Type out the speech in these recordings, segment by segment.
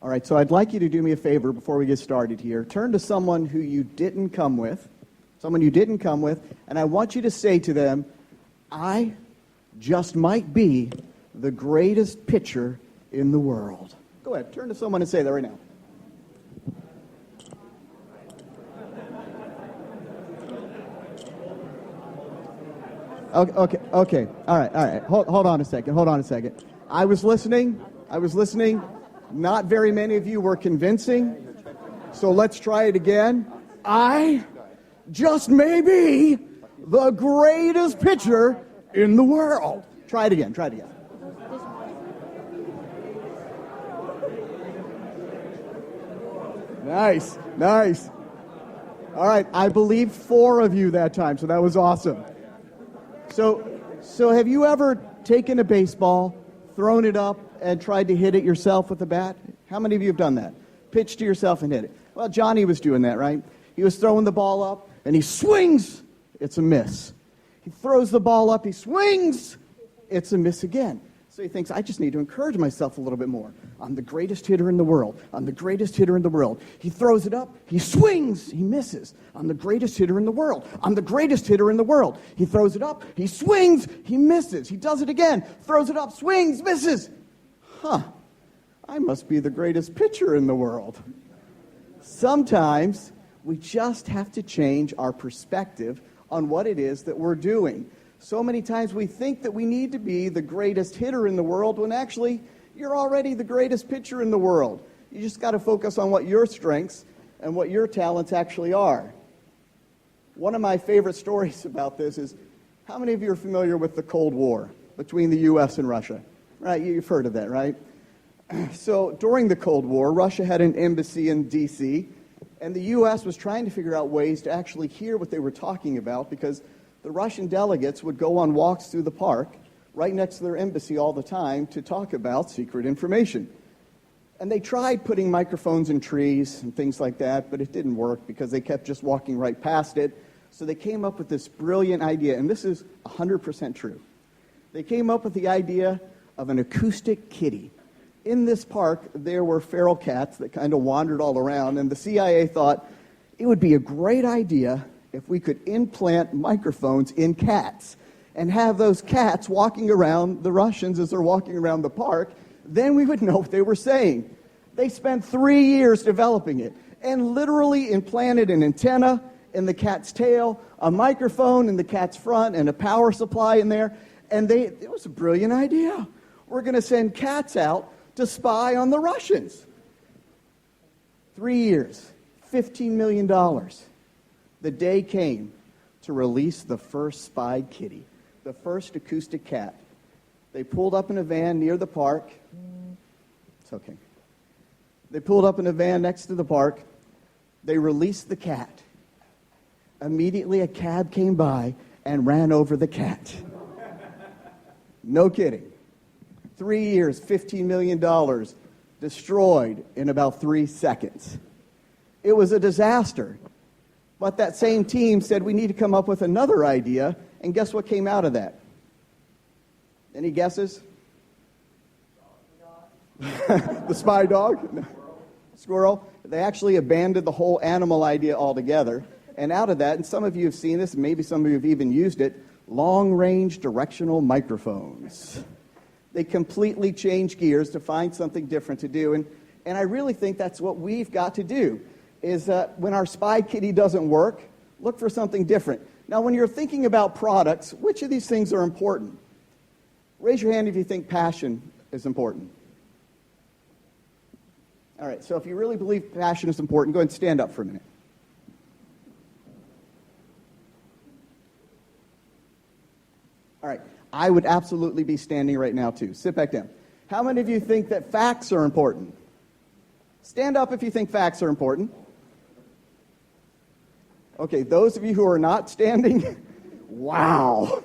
All right, so I'd like you to do me a favor before we get started here. Turn to someone who you didn't come with, and I want you to say to them, I just might be the greatest pitcher in the world. Go ahead, turn to someone and say that right now. Okay. All right. Hold on a second. I was listening. Not very many of you were convincing. So let's try it again. I just may be the greatest pitcher in the world. Try it again. Nice. All right, I believe 4 of you that time, so that was awesome. So have you ever taken a baseball, thrown it up, and tried to hit it yourself with a bat? How many of you have done that? Pitched to yourself and hit it. Well, Johnny was doing that, right? He was throwing the ball up, and he swings. It's a miss. He throws the ball up. He swings. It's a miss again. So he thinks, I just need to encourage myself a little bit more. I'm the greatest hitter in the world. He throws it up. He swings. He misses. I'm the greatest hitter in the world. He throws it up. He swings. He misses. He does it again. Throws it up. Swings. Misses. I must be the greatest pitcher in the world. Sometimes we just have to change our perspective on what it is that we're doing. So many times we think that we need to be the greatest hitter in the world when actually you're already the greatest pitcher in the world. You just got to focus on what your strengths and what your talents actually are. One of my favorite stories about this is, how many of you are familiar with the Cold War between the U.S. and Russia? Right, you've heard of that, right? So during the Cold War, Russia had an embassy in D.C., and the U.S. was trying to figure out ways to actually hear what they were talking about, because the Russian delegates would go on walks through the park right next to their embassy all the time to talk about secret information. And they tried putting microphones in trees and things like that, but it didn't work because they kept just walking right past it. So they came up with this brilliant idea, and this is 100% true. They came up with the idea of an acoustic kitty. In this park, there were feral cats that kind of wandered all around, and the CIA thought it would be a great idea if we could implant microphones in cats and have those cats walking around the Russians as they're walking around the park, then we would know what they were saying. They spent 3 years developing it and literally implanted an antenna in the cat's tail, a microphone in the cat's front, and a power supply in there. And it was a brilliant idea. We're going to send cats out to spy on the Russians. 3 years, $15 million. The day came to release the first spy kitty, the first acoustic cat. They pulled up in a van near the park. It's okay. They pulled up in a van next to the park. They released the cat. Immediately, a cab came by and ran over the cat. No kidding. 3 years, $15 million, destroyed in about 3 seconds. It was a disaster. But that same team said we need to come up with another idea, and guess what came out of that? Any guesses? The spy dog? Squirrel? They actually abandoned the whole animal idea altogether. And out of that, and some of you have seen this, and maybe some of you have even used it, long-range directional microphones. They completely changed gears to find something different to do. And I really think that's what we've got to do, is when our spy kitty doesn't work, look for something different. Now, when you're thinking about products, which of these things are important? Raise your hand if you think passion is important. All right, so if you really believe passion is important, go ahead and stand up for a minute. All right, I would absolutely be standing right now, too. Sit back down. How many of you think that facts are important? Stand up if you think facts are important. Okay, those of you who are not standing, wow.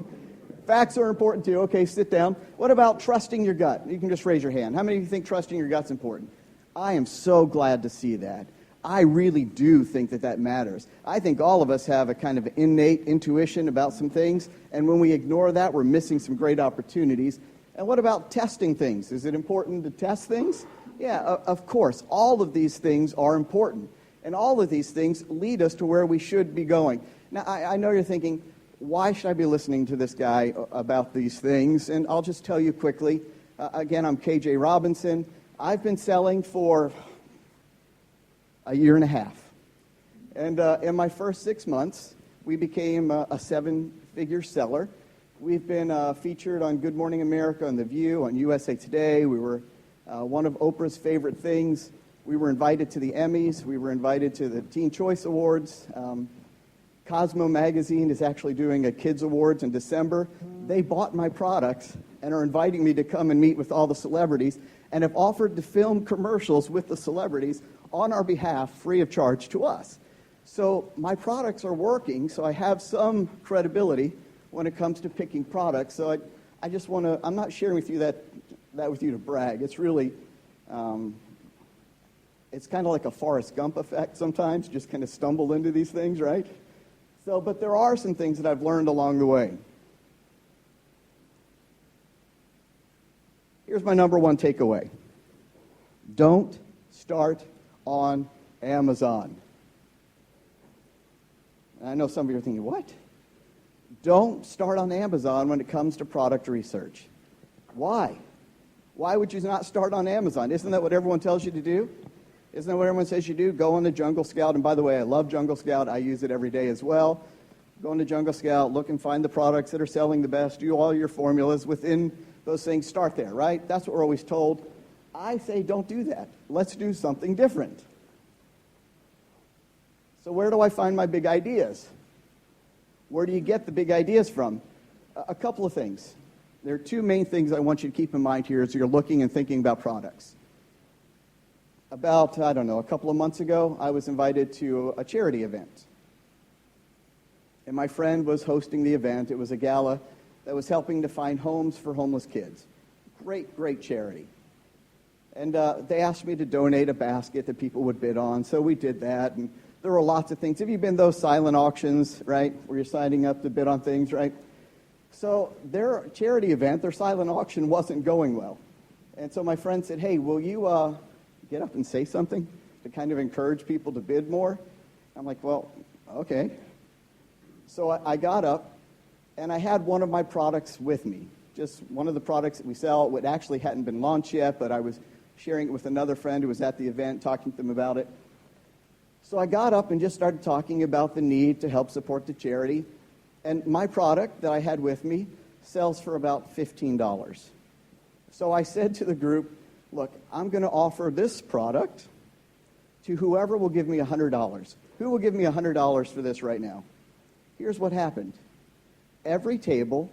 Facts are important, too. Okay, sit down. What about trusting your gut? You can just raise your hand. How many of you think trusting your gut's important? I am so glad to see that. I really do think that matters. I think all of us have a kind of innate intuition about some things, and when we ignore that, we're missing some great opportunities. And what about testing things? Is it important to test things? Yeah, of course. All of these things are important. And all of these things lead us to where we should be going. Now, I know you're thinking, why should I be listening to this guy about these things? And I'll just tell you quickly. Again, I'm KJ Robinson. I've been selling for a year and a half. And in my first 6 months, we became a seven-figure seller. We've been featured on Good Morning America, on The View, on USA Today. We were one of Oprah's favorite things. We were invited to the Emmys. We were invited to the Teen Choice Awards. Cosmo Magazine is actually doing a Kids Awards in December. They bought my products and are inviting me to come and meet with all the celebrities and have offered to film commercials with the celebrities on our behalf free of charge to us. So my products are working, so I have some credibility when it comes to picking products. So I just want to, I'm not sharing with you that with you to brag. It's really, it's kind of like a Forrest Gump effect sometimes, just kind of stumble into these things, right? So, but there are some things that I've learned along the way. Here's my number one takeaway. Don't start on Amazon. And I know some of you are thinking, what? Don't start on Amazon when it comes to product research. Why? Why would you not start on Amazon? Isn't that what everyone tells you to do? Isn't that what everyone says you do? Go on the Jungle Scout. And by the way, I love Jungle Scout. I use it every day as well. Go on to Jungle Scout, look and find the products that are selling the best, do all your formulas within those things, start there, right? That's what we're always told. I say don't do that. Let's do something different. So where do I find my big ideas? Where do you get the big ideas from? A couple of things. There are two main things I want you to keep in mind here as you're looking and thinking about products. About, a couple of months ago, I was invited to a charity event. And my friend was hosting the event. It was a gala that was helping to find homes for homeless kids. Great, great charity. And they asked me to donate a basket that people would bid on, so we did that. And there were lots of things. Have you been those silent auctions, right, where you're signing up to bid on things, right? So their charity event, their silent auction wasn't going well. And so my friend said, hey, will you get up and say something to kind of encourage people to bid more? I'm like, well, okay. So I got up, and I had one of my products with me, just one of the products that we sell. It actually hadn't been launched yet, but I was sharing it with another friend who was at the event, talking to them about it. So I got up and just started talking about the need to help support the charity. And my product that I had with me sells for about $15. So I said to the group, look, I'm going to offer this product to whoever will give me $100. Who will give me $100 for this right now? Here's what happened. Every table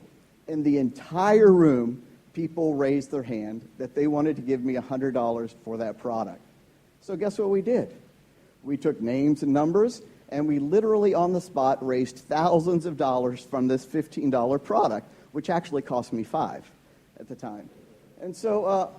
in the entire room, people raised their hand that they wanted to give me $100 for that product. So guess what we did? We took names and numbers, and we literally on the spot raised thousands of dollars from this $15 product, which actually cost me $5 at the time. And so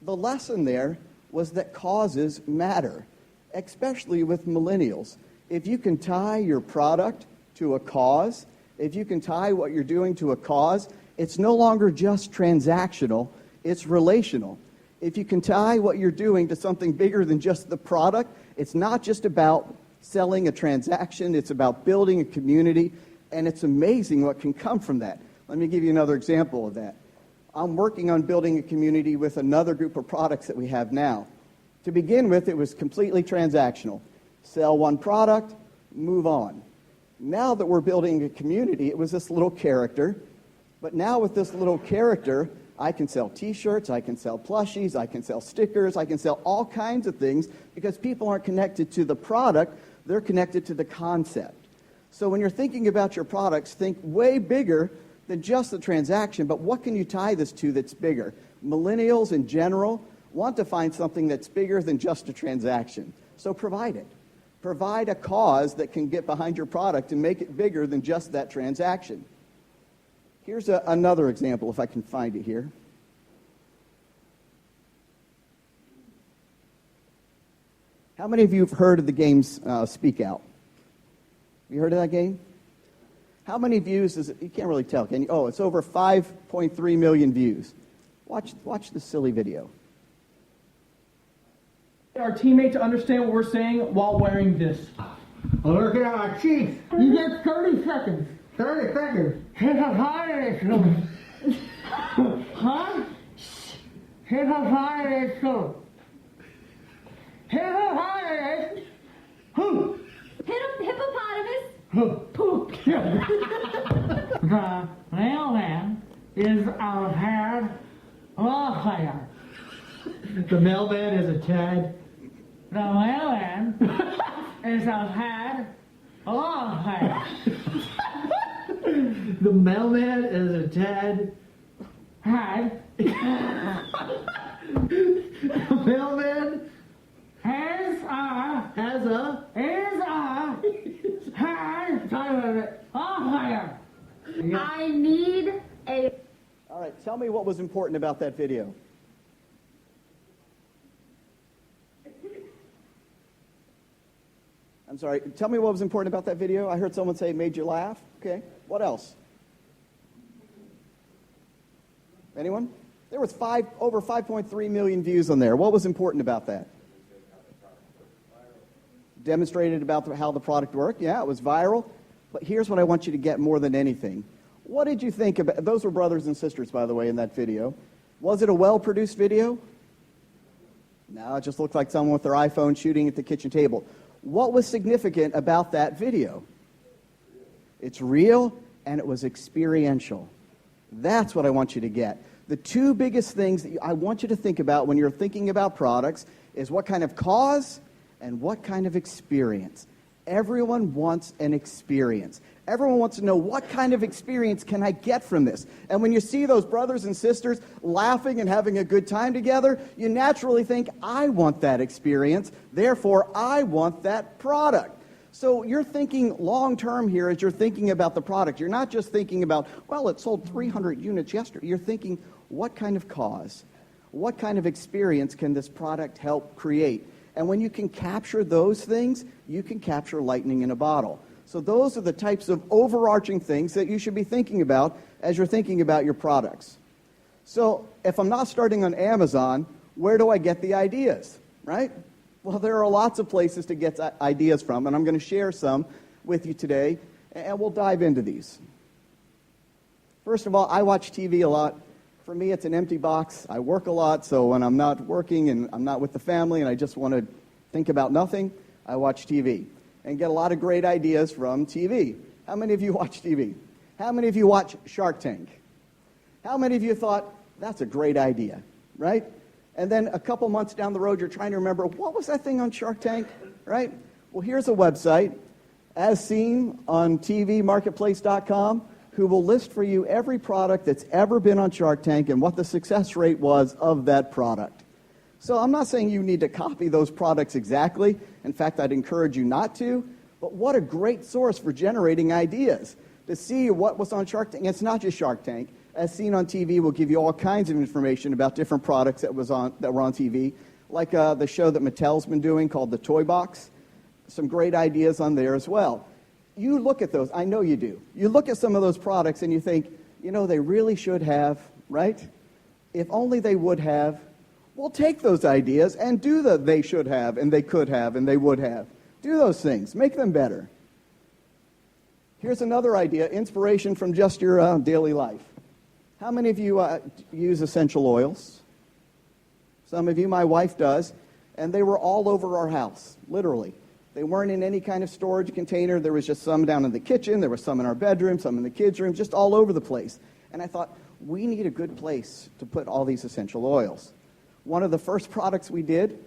the lesson there was that causes matter, especially with millennials. If you can tie your product to a cause, if you can tie what you're doing to a cause, it's no longer just transactional, it's relational. If you can tie what you're doing to something bigger than just the product, it's not just about selling a transaction, it's about building a community, and it's amazing what can come from that. Let me give you another example of that. I'm working on building a community with another group of products that we have now. To begin with, it was completely transactional. Sell one product, move on. Now that we're building a community, it was this little character. But now with this little character, I can sell T-shirts, I can sell plushies, I can sell stickers, I can sell all kinds of things because people aren't connected to the product, they're connected to the concept. So when you're thinking about your products, think way bigger than just the transaction, but what can you tie this to that's bigger? Millennials in general want to find something that's bigger than just a transaction. So provide it. Provide a cause that can get behind your product and make it bigger than just that transaction. Here's another example, if I can find it here. How many of you have heard of the game Speak Out? Have you heard of that game? How many views is it? You can't really tell, can you? Oh, it's over 5.3 million views. Watch this silly video. our teammate to understand what we're saying while wearing this. Look at my cheeks. You get 30 seconds. 30 seconds. Hit a fire soon. Huh? Hit a fire soon. Hit a fire. Who? Hit a hippopotamus. Poop. The mailman is our head welfare. The mailman is a Tad. The mailman is our head welfare. The mailman is a Tad. Head. The mailman Has a has a head welfare. I need a. All right, tell me what was important about that video. I'm sorry, tell me what was important about that video. I heard someone say it made you laugh. Okay, what else? Anyone? There was over 5.3 million views on there. What was important about that? Demonstrated about how the product worked. Yeah, it was viral. But here's what I want you to get more than anything. What did you think about, those were brothers and sisters, by the way, in that video. Was it a well-produced video? No, it just looked like someone with their iPhone shooting at the kitchen table. What was significant about that video? It's real, and it was experiential. That's what I want you to get. The two biggest things that I want you to think about when you're thinking about products is what kind of cause and what kind of experience. Everyone wants an experience. Everyone wants to know, what kind of experience can I get from this? And when you see those brothers and sisters laughing and having a good time together, you naturally think, I want that experience, therefore I want that product. So you're thinking long-term here as you're thinking about the product. You're not just thinking about, well, it sold 300 units yesterday. You're thinking, what kind of cause, what kind of experience can this product help create? And when you can capture those things, you can capture lightning in a bottle. So those are the types of overarching things that you should be thinking about as you're thinking about your products. So if I'm not starting on Amazon, where do I get the ideas, right? Well, there are lots of places to get ideas from, and I'm going to share some with you today, and we'll dive into these. First of all, I watch TV a lot. For me, it's an empty box. I work a lot, so when I'm not working and I'm not with the family and I just want to think about nothing, I watch TV and get a lot of great ideas from TV. How many of you watch TV? How many of you watch Shark Tank? How many of you thought, that's a great idea, right? And then a couple months down the road, you're trying to remember, what was that thing on Shark Tank, right? Well, here's a website, as seen on tvmarketplace.com, who will list for you every product that's ever been on Shark Tank and what the success rate was of that product. So I'm not saying you need to copy those products exactly. In fact, I'd encourage you not to. But what a great source for generating ideas. To see what was on Shark Tank. It's not just Shark Tank. As seen on TV, will give you all kinds of information about different products that were on TV. Like the show that Mattel's been doing called The Toy Box. Some great ideas on there as well. You look at those, I know you do. You look at some of those products and you think, you know, they really should have, right? If only they would have. Well, take those ideas and do the they should have and they could have and they would have. Do those things. Make them better. Here's another idea, inspiration from just your daily life. How many of you use essential oils? Some of you, my wife does, and they were all over our house, literally. They weren't in any kind of storage container. There was just some down in the kitchen. There was some in our bedroom, some in the kids' room, just all over the place. And I thought, we need a good place to put all these essential oils. One of the first products we did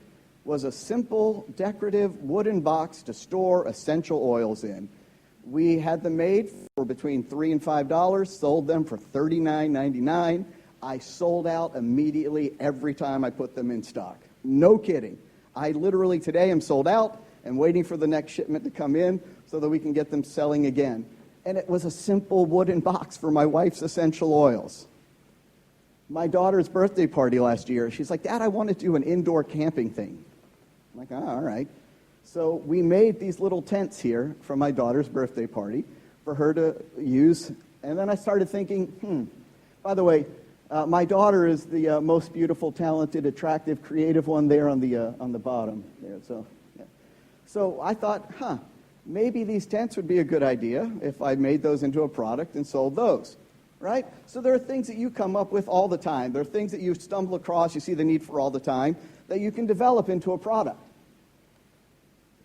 was a simple, decorative wooden box to store essential oils in. We had them made for between $3 and $5, sold them for $39.99. I sold out immediately every time I put them in stock. No kidding. I literally today am sold out and waiting for the next shipment to come in so that we can get them selling again. And it was a simple wooden box for my wife's essential oils. My daughter's birthday party last year, she's like, Dad, I want to do an indoor camping thing. I'm like, all right. So we made these little tents here for my daughter's birthday party for her to use. And then I started thinking, by the way, My daughter is the most beautiful, talented, attractive, creative one there on the bottom there. So, yeah. So I thought, maybe these tents would be a good idea if I made those into a product and sold those, right? So there are things that you come up with all the time. There are things that you stumble across, you see the need for all the time, that you can develop into a product.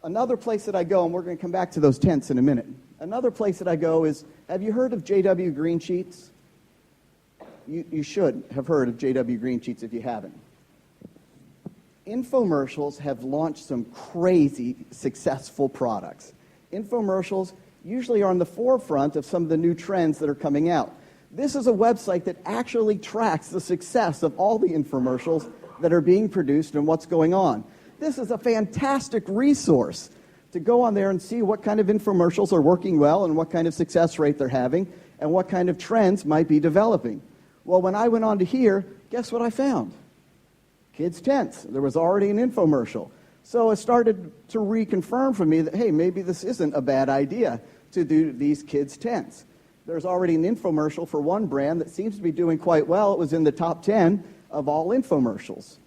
Another place that I go, and we're going to come back to those tents in a minute. Another place that I go is, have you heard of JW Green Sheets? You should have heard of JW Green Sheets if you haven't. Infomercials have launched some crazy successful products. Infomercials usually are on the forefront of some of the new trends that are coming out. This is a website that actually tracks the success of all the infomercials that are being produced and what's going on. This is a fantastic resource to go on there and see what kind of infomercials are working well and what kind of success rate they're having and what kind of trends might be developing. Well, when I went on to here, guess what I found? Kids' tents. There was already an infomercial. So it started to reconfirm for me that, hey, maybe this isn't a bad idea to do these kids' tents. There's already an infomercial for one brand that seems to be doing quite well. It was in the top 10 of all infomercials.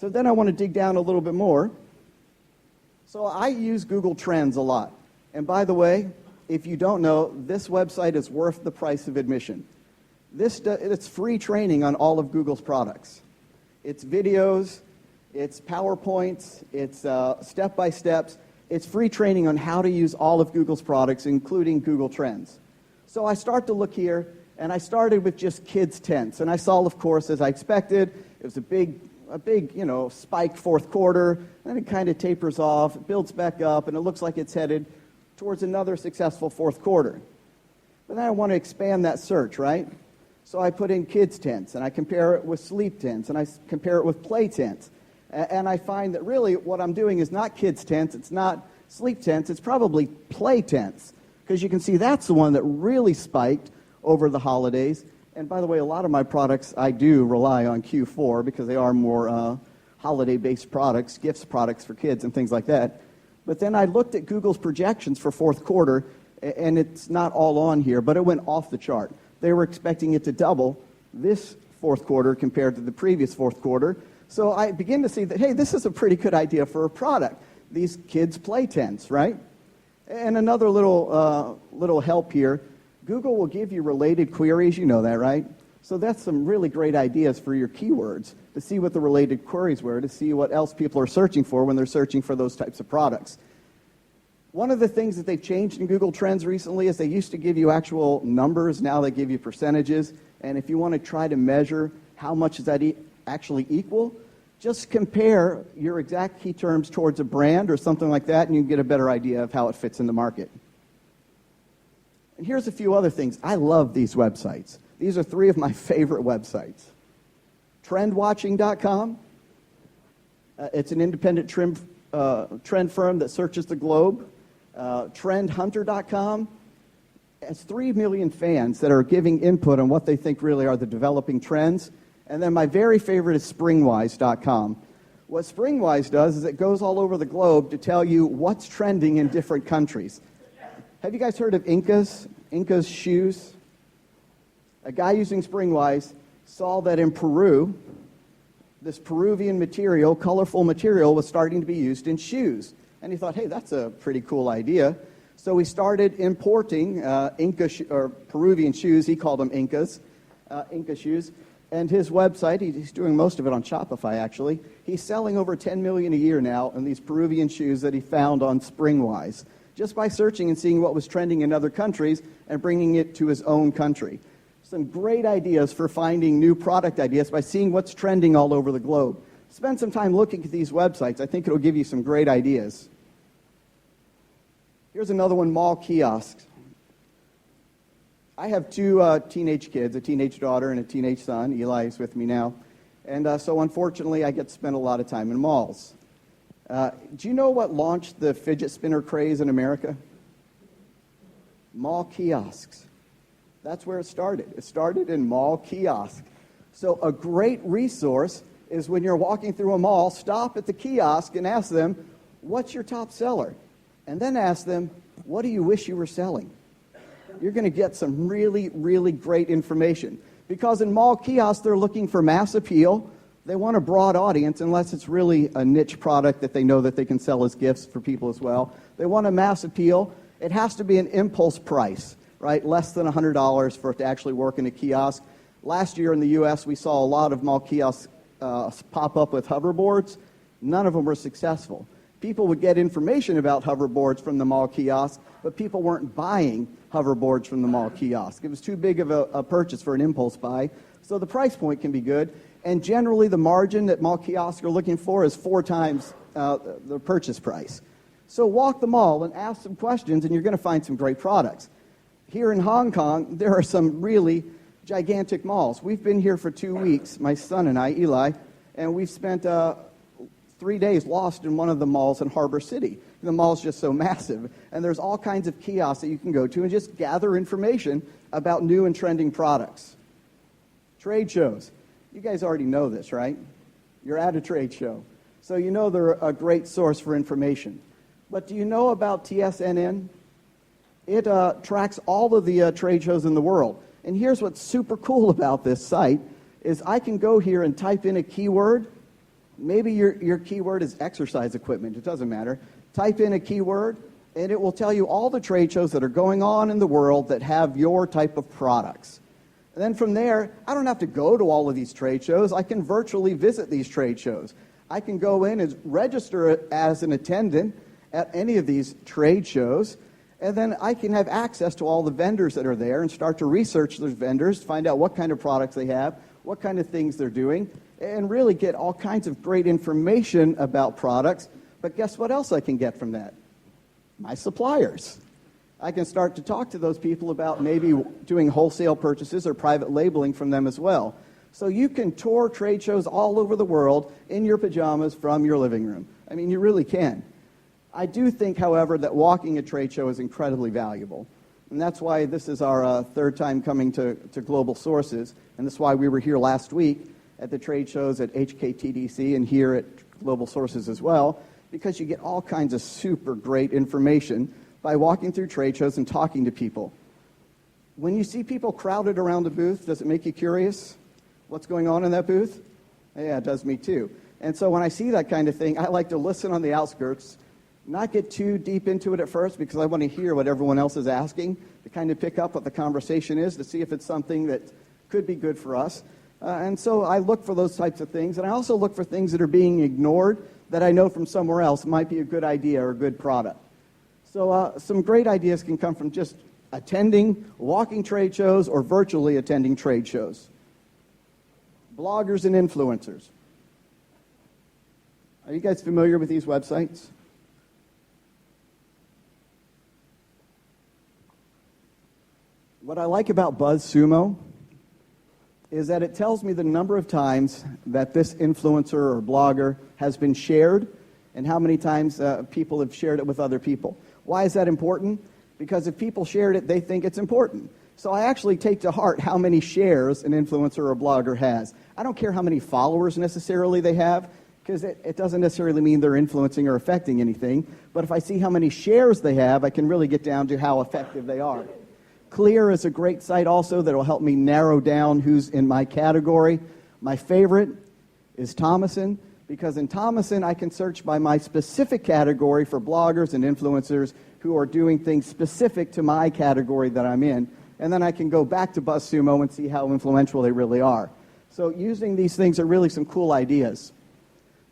So then I want to dig down a little bit more. So I use Google Trends a lot. And by the way, if you don't know, this website is worth the price of admission. It's free training on all of Google's products. It's videos, it's PowerPoints, it's step-by-steps. It's free training on how to use all of Google's products, including Google Trends. So I start to look here, and I started with just kids' tents. And I saw, of course, as I expected, it was a big spike fourth quarter, then it kind of tapers off, it builds back up, and it looks like it's headed towards another successful fourth quarter. But then I want to expand that search, right? So I put in kids' tents, and I compare it with sleep tents, and I compare it with play tents. And I find that really what I'm doing is not kids' tents, it's not sleep tents, it's probably play tents. Because you can see that's the one that really spiked over the holidays. And by the way, a lot of my products, I do rely on Q4 because they are more holiday-based products, gifts products for kids and things like that. But then I looked at Google's projections for fourth quarter, and it's not all on here, but it went off the chart. They were expecting it to double this fourth quarter compared to the previous fourth quarter. So I begin to see that, hey, this is a pretty good idea for a product. These kids' play tents, right? And another little help here. Google will give you related queries. You know that, right? So that's some really great ideas for your keywords, to see what the related queries were, to see what else people are searching for when they're searching for those types of products. One of the things that they've changed in Google Trends recently is they used to give you actual numbers. Now they give you percentages. And if you want to try to measure how much is that actually equal, just compare your exact key terms towards a brand or something like that, and you can get a better idea of how it fits in the market. And here's a few other things. I love these websites. These are three of my favorite websites. Trendwatching.com. It's an independent trend firm that searches the globe. Trendhunter.com has 3 million fans that are giving input on what they think really are the developing trends. And then my very favorite is springwise.com. What Springwise does is it goes all over the globe to tell you what's trending in different countries. Have you guys heard of Inca's shoes? A guy using Springwise saw that in Peru, this Peruvian material, colorful material, was starting to be used in shoes. And he thought, hey, that's a pretty cool idea. So he started importing Peruvian shoes. He called them Inca shoes. And his website, he's doing most of it on Shopify, actually. He's selling over $10 million a year now in these Peruvian shoes that he found on Springwise, just by searching and seeing what was trending in other countries and bringing it to his own country. Some great ideas for finding new product ideas by seeing what's trending all over the globe. Spend some time looking at these websites. I think it'll give you some great ideas. Here's another one, Mall Kiosks. I have two teenage kids, a teenage daughter and a teenage son. Eli is with me now. And so unfortunately, I get to spend a lot of time in malls. Do you know what launched the fidget spinner craze in America? Mall kiosks. That's where it started. It started in mall kiosks. So a great resource is when you're walking through a mall, stop at the kiosk and ask them, what's your top seller? And then ask them, what do you wish you were selling? You're going to get some really, really great information. Because in mall kiosks, they're looking for mass appeal. They want a broad audience, unless it's really a niche product that they know that they can sell as gifts for people as well. They want a mass appeal. It has to be an impulse price, right? Less than $100 for it to actually work in a kiosk. Last year in the U.S., we saw a lot of mall kiosks pop up with hoverboards. None of them were successful. People would get information about hoverboards from the mall kiosk, but people weren't buying hoverboards from the mall kiosk. It was too big of a purchase for an impulse buy, so the price point can be good. And generally, the margin that mall kiosks are looking for is 4 times the purchase price. So walk the mall and ask some questions, and you're going to find some great products. Here in Hong Kong, there are some really gigantic malls. We've been here for 2 weeks, my son and I, Eli, and we've spent 3 days lost in one of the malls in Harbor City. The mall's just so massive, and there's all kinds of kiosks that you can go to and just gather information about new and trending products. Trade shows. You guys already know this, right? You're at a trade show, so you know they're a great source for information. But do you know about TSNN? It tracks all of the trade shows in the world. And here's what's super cool about this site is I can go here and type in a keyword. Maybe your keyword is exercise equipment. It doesn't matter. Type in a keyword, and it will tell you all the trade shows that are going on in the world that have your type of products. And then from there, I don't have to go to all of these trade shows. I can virtually visit these trade shows. I can go in and register as an attendant at any of these trade shows, and then I can have access to all the vendors that are there and start to research those vendors, find out what kind of products they have, what kind of things they're doing, and really get all kinds of great information about products. But guess what else I can get from that? My suppliers. I can start to talk to those people about maybe doing wholesale purchases or private labeling from them as well. So you can tour trade shows all over the world in your pajamas from your living room. I mean, you really can. I do think, however, that walking a trade show is incredibly valuable. And that's why this is our third time coming to Global Sources. And that's why we were here last week at the trade shows at HKTDC and here at Global Sources as well, because you get all kinds of super great information by walking through trade shows and talking to people. When you see people crowded around a booth, does it make you curious? What's going on in that booth? Yeah, it does me too. And so when I see that kind of thing, I like to listen on the outskirts, not get too deep into it at first because I want to hear what everyone else is asking, to kind of pick up what the conversation is, to see if it's something that could be good for us. And so I look for those types of things, and I also look for things that are being ignored that I know from somewhere else might be a good idea or a good product. So some great ideas can come from just attending, walking trade shows, or virtually attending trade shows. Bloggers and influencers. Are you guys familiar with these websites? What I like about BuzzSumo is that it tells me the number of times that this influencer or blogger has been shared and how many times people have shared it with other people. Why is that important? Because if people shared it, they think it's important. So I actually take to heart how many shares an influencer or blogger has. I don't care how many followers necessarily they have, because it doesn't necessarily mean they're influencing or affecting anything. But if I see how many shares they have, I can really get down to how effective they are. Clear is a great site also that will help me narrow down who's in my category. My favorite is Thomason, because in Thomason I can search by my specific category for bloggers and influencers who are doing things specific to my category that I'm in. And then I can go back to BuzzSumo and see how influential they really are. So using these things are really some cool ideas.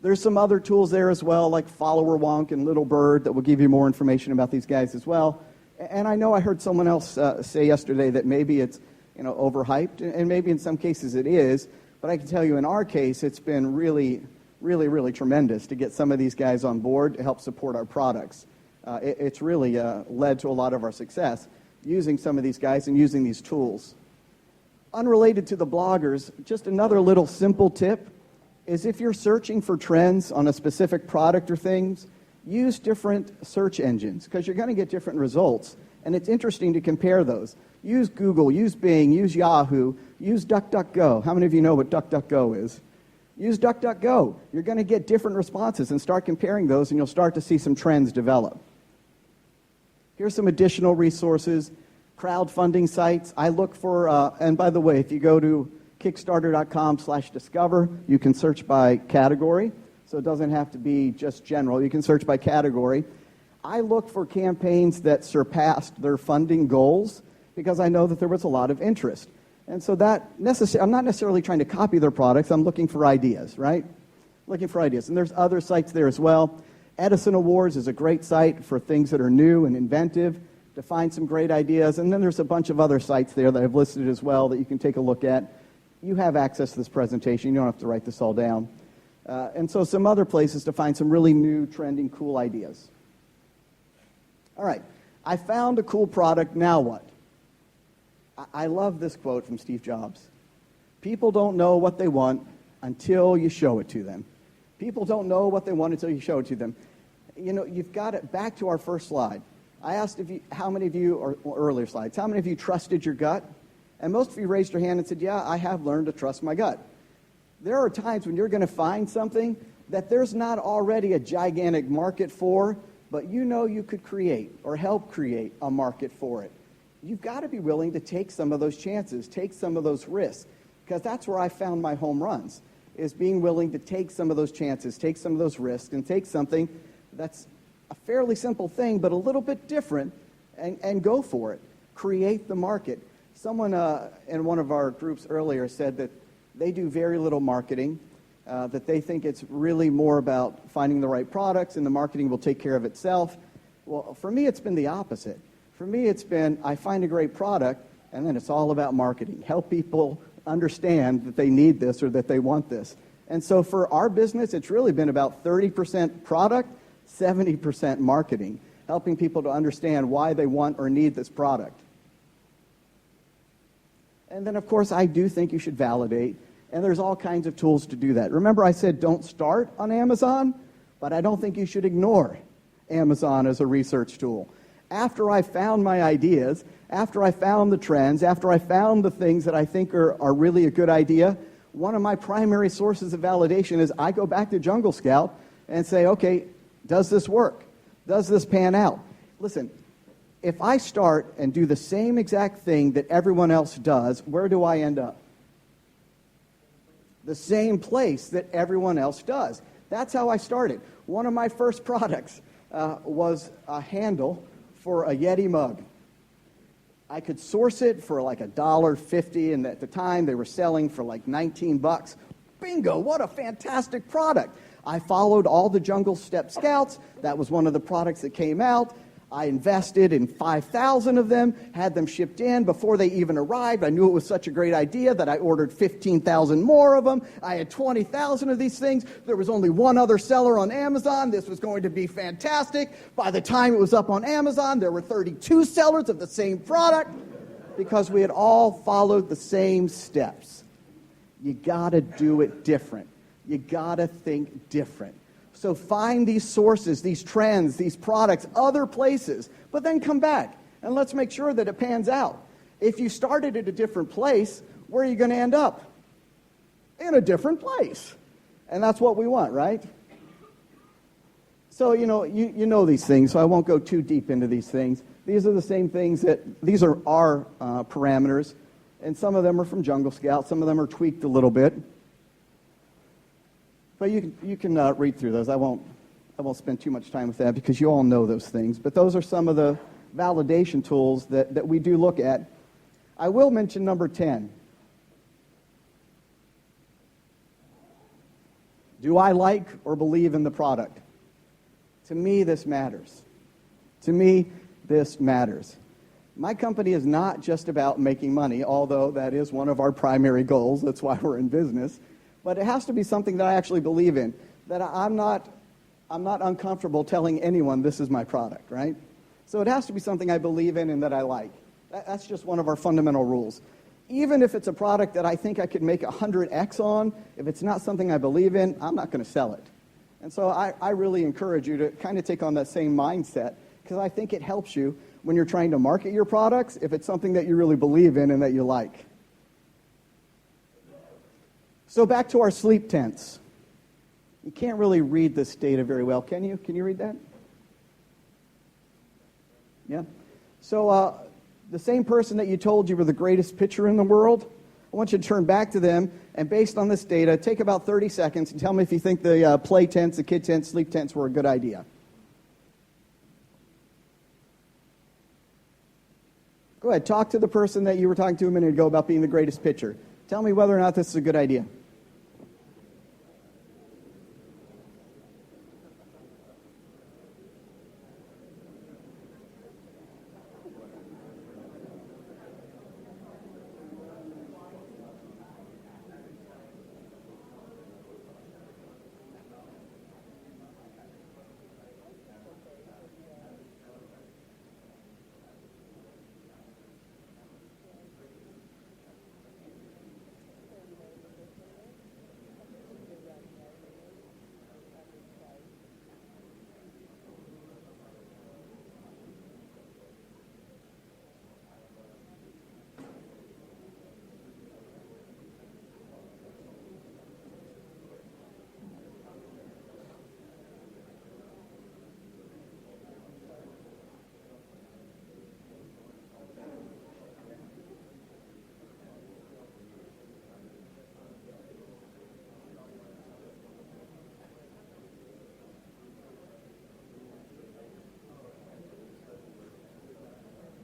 There's some other tools there as well, like Follower Wonk and Little Bird, that will give you more information about these guys as well. And I know I heard someone else say yesterday that maybe it's overhyped, and maybe in some cases it is, but I can tell you in our case it's been really, really, really tremendous to get some of these guys on board to help support our products. It's really led to a lot of our success using some of these guys and using these tools. Unrelated to the bloggers, just another little simple tip is if you're searching for trends on a specific product or things, use different search engines because you're going to get different results, and it's interesting to compare those. Use Google, use Bing, use Yahoo, use DuckDuckGo. How many of you know what DuckDuckGo is? Use DuckDuckGo. You're going to get different responses and start comparing those, and you'll start to see some trends develop. Here's some additional resources. crowdfunding sites. I look for, and by the way, if you go to kickstarter.com/discover, you can search by category. So it doesn't have to be just general. You can search by category. I look for campaigns that surpassed their funding goals because I know that there was a lot of interest. And so I'm not necessarily trying to copy their products. I'm looking for ideas, right? Looking for ideas. And there's other sites there as well. Edison Awards is a great site for things that are new and inventive to find some great ideas. And then there's a bunch of other sites there that I've listed as well that you can take a look at. You have access to this presentation. You don't have to write this all down. And so some other places to find some really new, trending, cool ideas. All right. I found a cool product. Now what? I love this quote from Steve Jobs. People don't know what they want until you show it to them. People don't know what they want until you show it to them. You know, you've got it back to our first slide. I asked how many of you, or earlier slides, how many of you trusted your gut? And most of you raised your hand and said, yeah, I have learned to trust my gut. There are times when you're going to find something that there's not already a gigantic market for, but you know you could create or help create a market for it. You've got to be willing to take some of those chances, take some of those risks, because that's where I found my home runs, is being willing to take some of those chances, take some of those risks, and take something that's a fairly simple thing, but a little bit different, and go for it. Create the market. Someone in one of our groups earlier said that they do very little marketing, that they think it's really more about finding the right products, and the marketing will take care of itself. Well, for me, it's been the opposite. For me, it's been, I find a great product, and then it's all about marketing. Help people understand that they need this or that they want this. And so for our business, it's really been about 30% product, 70% marketing, helping people to understand why they want or need this product. And then, of course, I do think you should validate, and there's all kinds of tools to do that. Remember I said don't start on Amazon, but I don't think you should ignore Amazon as a research tool. After I found my ideas, after I found the trends, after I found the things that I think are really a good idea, one of my primary sources of validation is I go back to Jungle Scout and say, okay, does this work? Does this pan out? Listen, if I start and do the same exact thing that everyone else does, where do I end up? The same place that everyone else does. That's how I started. One of my first products was a handle for a Yeti mug. I could source it for like $1.50, and at the time they were selling for like $19. Bingo, what a fantastic product. I followed all the Jungle Step Scouts. That was one of the products that came out. I invested in 5,000 of them, had them shipped in before they even arrived. I knew it was such a great idea that I ordered 15,000 more of them. I had 20,000 of these things. There was only one other seller on Amazon. This was going to be fantastic. By the time it was up on Amazon, there were 32 sellers of the same product because we had all followed the same steps. You got to do it different. You got to think different. So find these sources, these trends, these products, other places, but then come back and let's make sure that it pans out. If you started at a different place, where are you going to end up? In a different place. And that's what we want, right? So, you know these things, so I won't go too deep into these things. These are the same things these are our parameters, and some of them are from Jungle Scout, some of them are tweaked a little bit. But you can read through those. I won't spend too much time with that because you all know those things. But those are some of the validation tools that we do look at. I will mention number 10. Do I like or believe in the product? To me, this matters. To me, this matters. My company is not just about making money, although that is one of our primary goals. That's why we're in business. But it has to be something that I actually believe in, that I'm not uncomfortable telling anyone this is my product, right? So it has to be something I believe in and that I like. That's just one of our fundamental rules. Even if it's a product that I think I could make 100x on, if it's not something I believe in, I'm not going to sell it. And so I really encourage you to kind of take on that same mindset because I think it helps you when you're trying to market your products if it's something that you really believe in and that you like. So back to our sleep tents. You can't really read this data very well, can you? Can you read that? Yeah. So The same person that you told you were the greatest pitcher in the world, I want you to turn back to them, and based on this data, take about 30 seconds and tell me if you think the play tents, the kid tents, sleep tents were a good idea. Go ahead, talk to the person that you were talking to a minute ago about being the greatest pitcher. Tell me whether or not this is a good idea.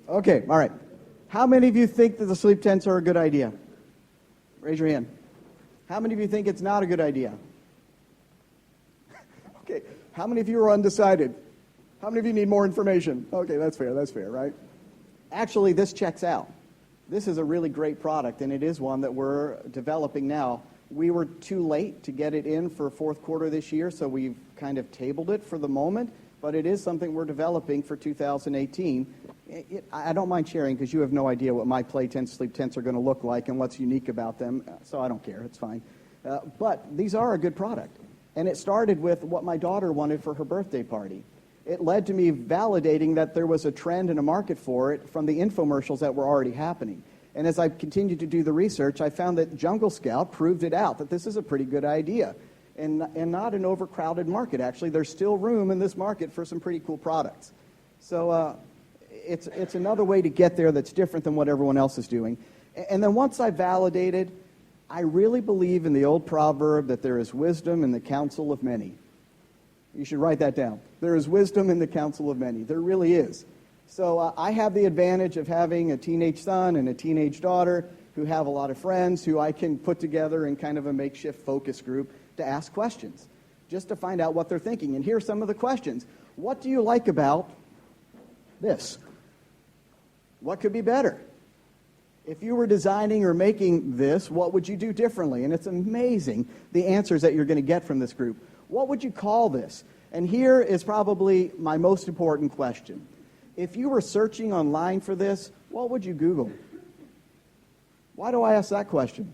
Okay, all right. How many of you think that the sleep tents are a good idea? Raise your hand. How many of you think it's not a good idea? Okay, how many of you are undecided? How many of you need more information? Okay, that's fair, right? Actually, this checks out. This is a really great product, and it is one that we're developing now. We were too late to get it in for fourth quarter this year, so we've kind of tabled it for the moment, but it is something we're developing for 2018. I don't mind sharing because you have no idea what my play tents, sleep tents are going to look like and what's unique about them, so I don't care. It's fine. But these are a good product. And it started with what my daughter wanted for her birthday party. It led to me validating that there was a trend and a market for it from the infomercials that were already happening. And as I continued to do the research, I found that Jungle Scout proved it out, that this is a pretty good idea. And not an overcrowded market, actually. There's still room in this market for some pretty cool products. So it's another way to get there that's different than what everyone else is doing. And then once I validated, I really believe in the old proverb that there is wisdom in the counsel of many. You should write that down. There is wisdom in the counsel of many. There really is. So I have the advantage of having a teenage son and a teenage daughter who have a lot of friends who I can put together in kind of a makeshift focus group to ask questions, just to find out what they're thinking. And here are some of the questions. What do you like about this? What could be better? If you were designing or making this, what would you do differently? And it's amazing the answers that you're going to get from this group. What would you call this? And here is probably my most important question. If you were searching online for this, what would you Google? Why do I ask that question?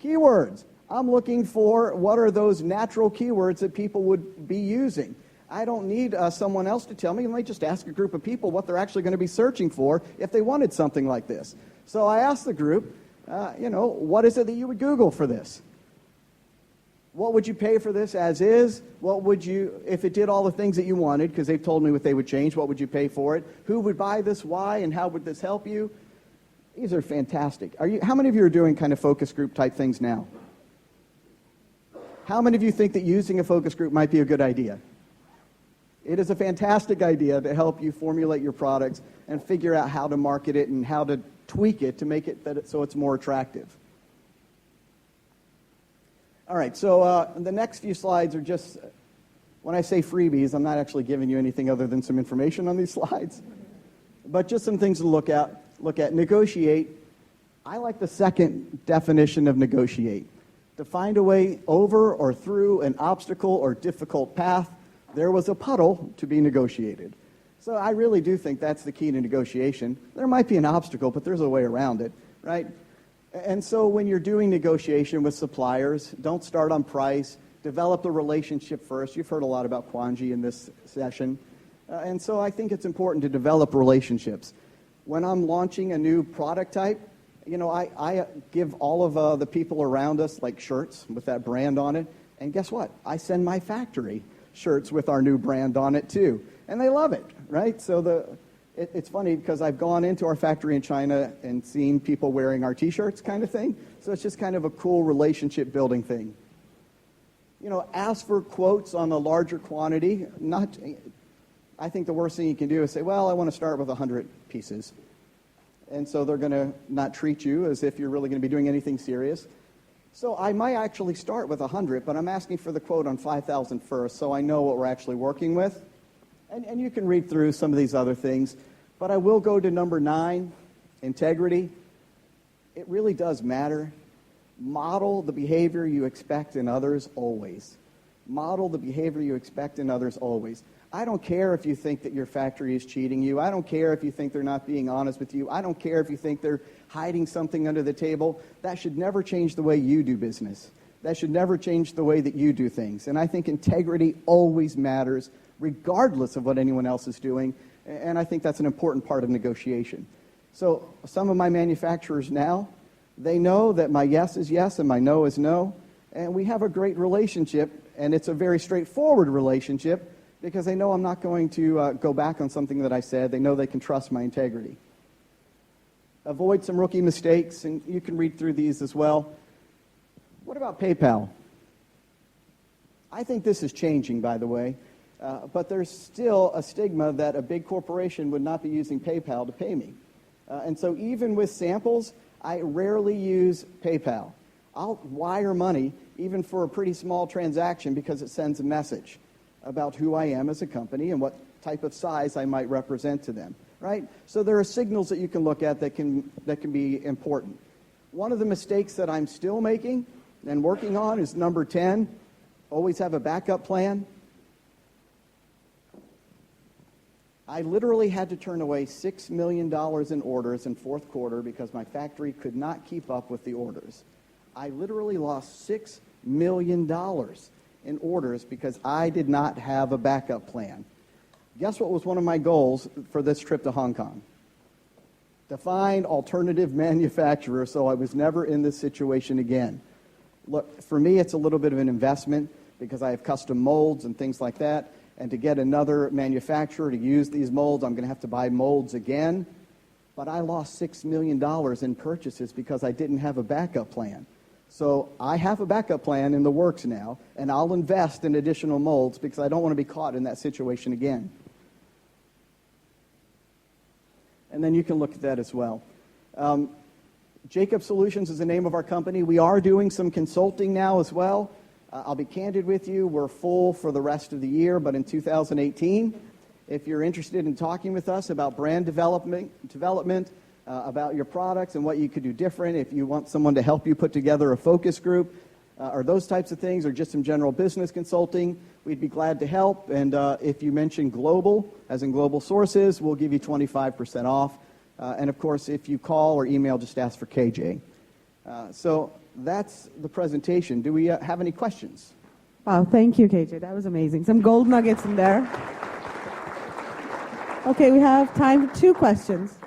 Keywords. I'm looking for what are those natural keywords that people would be using. I don't need someone else to tell me. Let me just ask a group of people what they're actually going to be searching for if they wanted something like this. So I asked the group, what is it that you would Google for this? What would you pay for this as is? What would you, if it did all the things that you wanted, because they've told me what they would change, what would you pay for it? Who would buy this, why, and how would this help you? These are fantastic. How many of you are doing kind of focus group type things now? How many of you think that using a focus group might be a good idea? It is a fantastic idea to help you formulate your products and figure out how to market it and how to tweak it to make it so it's more attractive. All right, so the next few slides are just, when I say freebies, I'm not actually giving you anything other than some information on these slides, but just some things to look at. Negotiate. I like the second definition of negotiate. To find a way over or through an obstacle or difficult path, there was a puddle to be negotiated. So I really do think that's the key to negotiation. There might be an obstacle, but there's a way around it, right? And so when you're doing negotiation with suppliers, don't start on price. Develop the relationship first. You've heard a lot about Kwanji in this session. And so I think it's important to develop relationships. When I'm launching a new product type, I give all of the people around us like shirts with that brand on it. And guess what? I send my factory shirts with our new brand on it too. And they love it, right? So It's funny because I've gone into our factory in China and seen people wearing our T-shirts kind of thing. So it's just kind of a cool relationship building thing. You know, ask for quotes on a larger quantity. I think the worst thing you can do is say, well, I want to start with 100 pieces. And so they're going to not treat you as if you're really going to be doing anything serious. So I might actually start with 100, but I'm asking for the quote on 5,000 first so I know what we're actually working with. And you can read through some of these other things. But I will go to number 9, integrity. It really does matter. Model the behavior you expect in others always. Model the behavior you expect in others always. I don't care if you think that your factory is cheating you. I don't care if you think they're not being honest with you. I don't care if you think they're hiding something under the table. That should never change the way you do business. That should never change the way that you do things. And I think integrity always matters, regardless of what anyone else is doing. And I think that's an important part of negotiation. So some of my manufacturers now, they know that my yes is yes and my no is no. And we have a great relationship, and it's a very straightforward relationship because they know I'm not going to go back on something that I said. They know they can trust my integrity. Avoid some rookie mistakes, and you can read through these as well. What about PayPal? I think this is changing, by the way. But there's still a stigma that a big corporation would not be using PayPal to pay me. And so even with samples, I rarely use PayPal. I'll wire money even for a pretty small transaction because it sends a message about who I am as a company and what type of size I might represent to them, right? So there are signals that you can look at that can be important. One of the mistakes that I'm still making and working on is number 10, always have a backup plan. I literally had to turn away $6 million in orders in fourth quarter because my factory could not keep up with the orders. I literally lost $6 million in orders because I did not have a backup plan. Guess what was one of my goals for this trip to Hong Kong? To find alternative manufacturers so I was never in this situation again. Look, for me, it's a little bit of an investment because I have custom molds and things like that. And to get another manufacturer to use these molds, I'm going to have to buy molds again. But I lost $6 million in purchases because I didn't have a backup plan. So I have a backup plan in the works now, and I'll invest in additional molds because I don't want to be caught in that situation again. And then you can look at that as well. JAKAB Solutions is the name of our company. We are doing some consulting now as well. I'll be candid with you. We're full for the rest of the year, but in 2018, if you're interested in talking with us about brand development, about your products and what you could do different, if you want someone to help you put together a focus group, or those types of things, or just some general business consulting, we'd be glad to help. And if you mention global, as in global sources, we'll give you 25% off. And of course, if you call or email, just ask for KJ. So that's the presentation. Do we have any questions? Wow, thank you, KJ. That was amazing. Some gold nuggets in there. Okay, we have time for 2 questions.